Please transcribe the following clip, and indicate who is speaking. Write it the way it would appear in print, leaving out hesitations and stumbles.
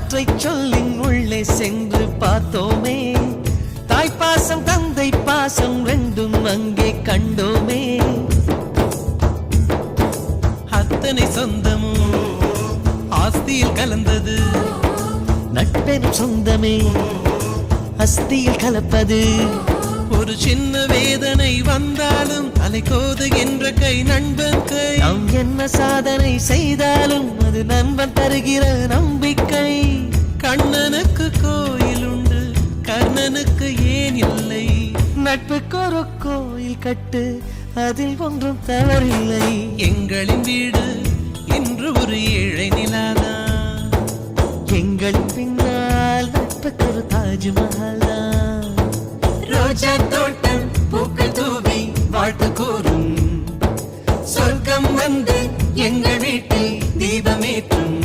Speaker 1: ஒற்றை சொல்லின் உள்ளே சென்று பார்த்தோமே, தாய்ப்பாசம் தந்தை பாசம் ரெண்டும் அங்கே கண்டோமே. அத்தனை சொந்தமும் ஆஸ்தியில் கலந்தது, நட்பெனும் சொந்தமே அஸ்தியில் கலப்பது. ஒரு சின்ன வேதனை வந்தாலும் அலைக்கோது என்ற கை நண்பன் கை. நாம் என்ன சாதனை செய்தாலும் அது நண்பன் தருகிற நம்பிக்கை. கண்ணனுக்கு கோயில் உண்டு, கர்ணனுக்கு ஏன் இல்லை? நட்புக்கு ஒரு கோயில் கட்டு, அதில் ஒன்றும் தவறில்லை. எங்களின் வீடு இன்று ஒரு ஏழை நிலாதான், எங்களின் பின்னால் நட்புக்கு ஒரு தாஜ்மஹால் தான். ரோஜா தோட்டம் பூக்கள் தூவி வாழ்த்து கூறும், சொர்க்கம் வந்து எங்கள் வீட்டில் தீபமேற்றும்.